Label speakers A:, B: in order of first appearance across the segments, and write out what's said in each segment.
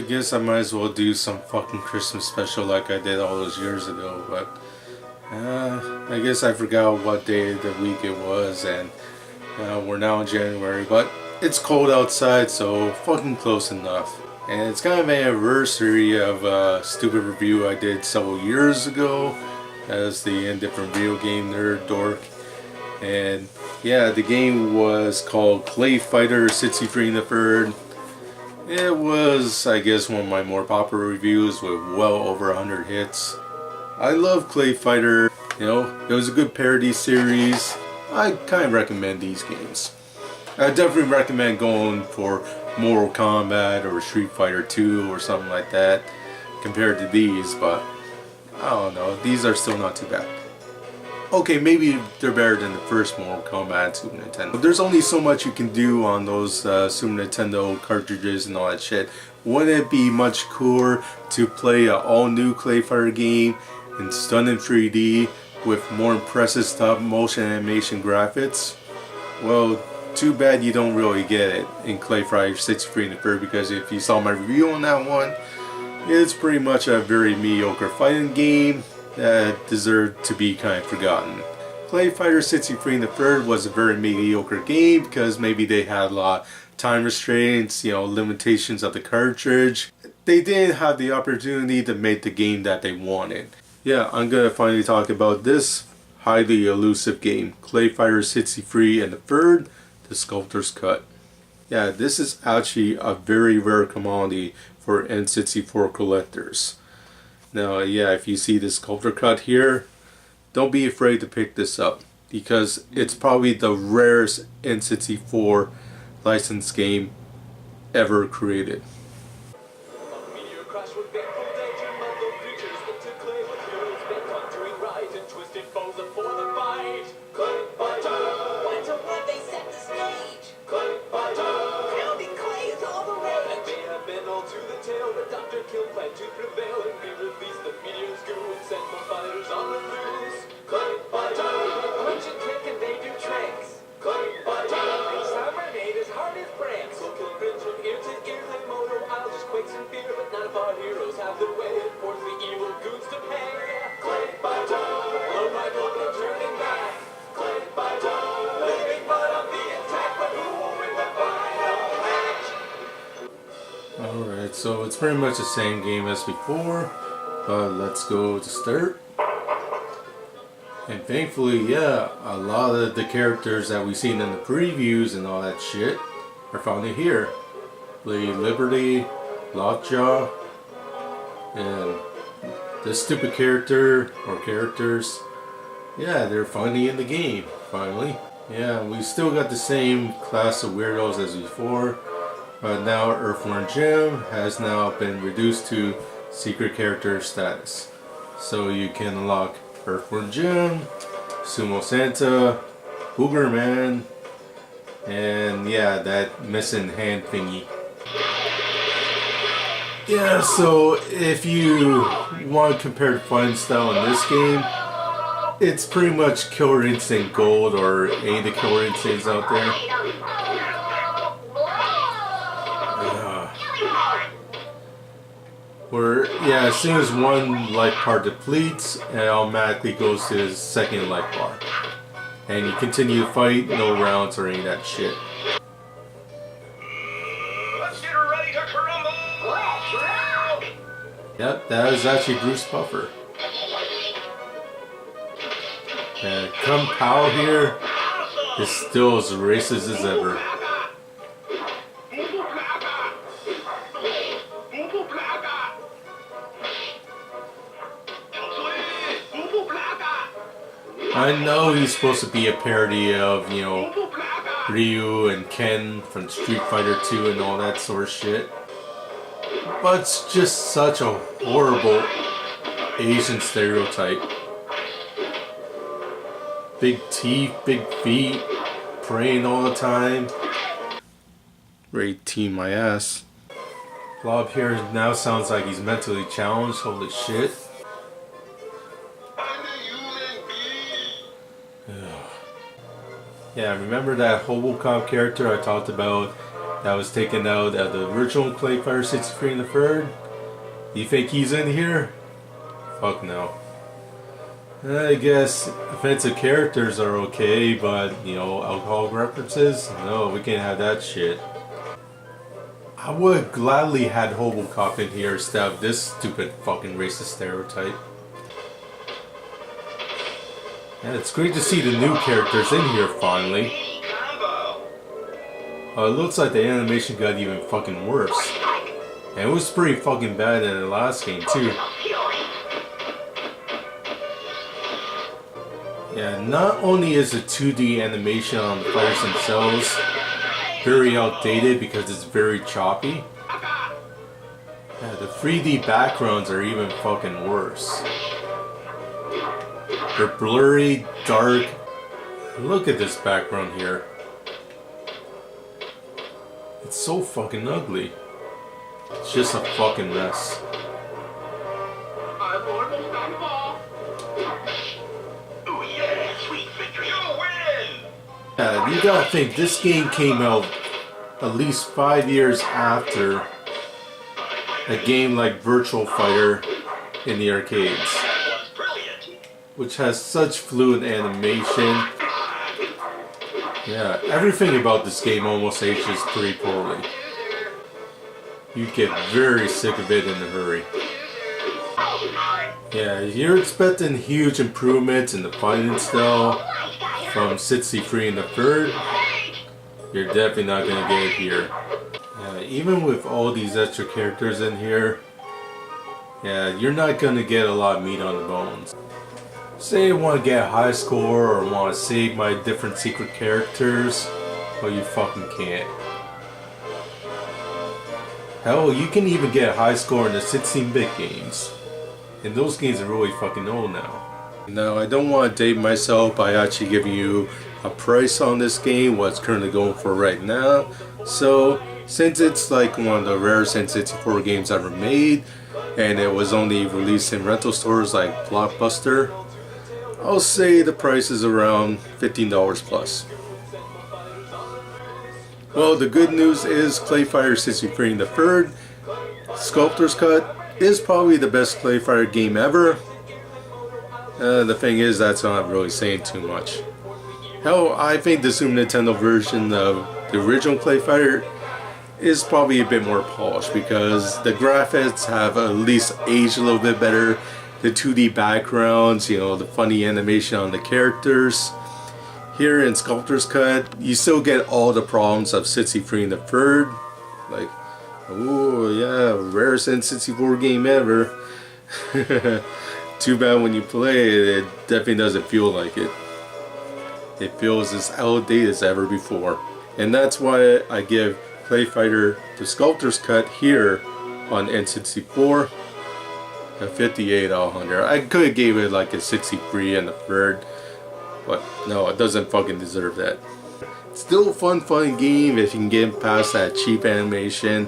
A: I guess I might as well do some fucking Christmas special like I did all those years ago, but I guess I forgot what day of the week it was, and we're now in January, but it's cold outside, so fucking close enough. And it's kind of an anniversary of a stupid review I did several years ago as the Indifferent video game nerd dork. And yeah, the game was called Clayfighter Sculptor. It was, I guess, one of my more popular reviews with well over 100 hits. I love Clayfighter, you know, it was a good parody series. I kind of recommend these games. I definitely recommend going for Mortal Kombat or Street Fighter 2 or something like that compared to these, but I don't know, these are still not too bad. Okay, maybe they're better than the first Mortal Kombat Super Nintendo. There's only so much you can do on those Super Nintendo cartridges and all that shit. Wouldn't it be much cooler to play an all-new Clayfighter game in stunning 3D with more impressive stop motion animation graphics? Well, too bad you don't really get it in Clayfighter 63, because if you saw my review on that one, it's pretty much a very mediocre fighting game that deserved to be kind of forgotten. Clayfighter 63 was a very mediocre game because maybe they had a lot of time restraints, you know, limitations of the cartridge. They didn't have the opportunity to make the game that they wanted. Yeah, I'm gonna finally talk about this highly elusive game, Clayfighter 63 and the third, the Sculptor's Cut. Yeah, this is actually a very rare commodity for N64 collectors. Now, yeah, if you see this Sculptor Cut here, don't be afraid to pick this up, because it's probably the rarest N64 licensed game ever created. Alright, so it's pretty much the same game as before, but let's go to start. And thankfully, yeah, a lot of the characters that we've seen in the previews and all that shit are finally here. Lady Liberty, Lockjaw, and this stupid character, or characters, yeah, they're finally in the game, finally. Yeah, we still got the same class of weirdos as before, but now Earthworm Jim has now been reduced to secret character status. So you can unlock Earthworm Jim, Sumo Santa, Booger Man, and yeah, that missing hand thingy. Yeah, so if you want to compare the fighting style in this game, it's pretty much Killer Instinct Gold or any of the Killer Instincts out there. Where, yeah, as soon as one life bar depletes, it automatically goes to his second life bar. And you continue to fight, no rounds or any of that shit. Let's get ready to crumble! Yep, that is actually Bruce Buffer. And Kung Pao here is still as racist as ever. I know he's supposed to be a parody of, you know, Ryu and Ken from Street Fighter 2 and all that sort of shit. But it's just such a horrible Asian stereotype. Big teeth, big feet, praying all the time. Ready to team my ass. Blob here now sounds like he's mentally challenged, holy shit. Yeah, remember that Hobocop character I talked about that was taken out of the original Clayfighter 63 in the third. You think he's in here? Fuck no. I guess offensive characters are okay, but you know, alcohol references? No, we can't have that shit. I would gladly had Hobocop in here instead of this stupid fucking racist stereotype. And it's great to see the new characters in here finally. It looks like the animation got even fucking worse. And it was pretty fucking bad in the last game too. Yeah, not only is the 2D animation on the fighters themselves very outdated because it's very choppy, yeah, the 3D backgrounds are even fucking worse. They're blurry, dark. Look at this background here. It's so fucking ugly. It's just a fucking mess. Yeah, you gotta think, this game came out at least 5 years after a game like Virtual Fighter in the arcades, which has such fluid animation. Yeah, everything about this game almost ages pretty poorly. You get very sick of it in a hurry. Yeah, you're expecting huge improvements in the fighting style from 63 in the third. You're definitely not gonna get it here. Yeah, even with all these extra characters in here, yeah, you're not gonna get a lot of meat on the bones. Say you want to get a high score or want to save my different secret characters, well, you fucking can't. Hell, you can even get a high score in the 16-bit games. And those games are really fucking old now. Now, I don't want to date myself by actually giving you a price on this game, what it's currently going for right now. So, since it's like one of the rarest N64 games ever made, and it was only released in rental stores like Blockbuster, I'll say the price is around $15 plus. Well, the good news is Clayfighter 63 in the third Sculptor's Cut is probably the best Clayfighter game ever. The thing is, that's not really saying too much. Hell, I think the Super Nintendo version of the original Clayfighter is probably a bit more polished because the graphics have at least aged a little bit better. The 2D backgrounds, you know, the funny animation on the characters. Here in Sculptor's Cut, you still get all the problems of 63 in the third. Like, oh yeah, rarest N64 game ever. Too bad when you play it, it definitely doesn't feel like it. It feels as outdated as ever before. And that's why I give Clayfighter the Sculptor's Cut here on N64 a 58 out of 100. I could have gave it like a 63 in the third, but no, it doesn't fucking deserve that. Still a fun game if you can get past that cheap animation.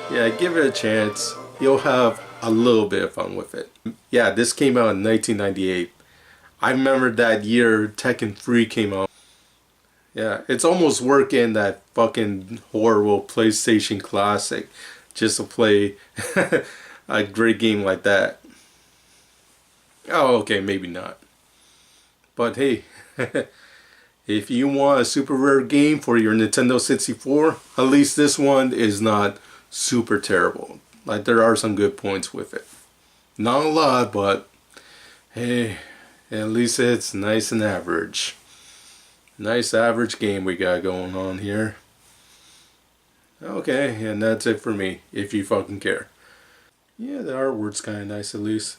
A: Yeah, give it a chance. You'll have a little bit of fun with it. Yeah, this came out in 1998. I remember that year Tekken 3 came out. Yeah, it's almost working that fucking horrible PlayStation Classic just to play a great game like that. Oh, okay, maybe not. But hey, if you want a super rare game for your Nintendo 64, at least this one is not super terrible. Like, there are some good points with it. Not a lot, but hey, at least it's nice and average. Nice average game we got going on here. Okay, and that's it for me, if you fucking care. Yeah, the artwork's kind of nice at least.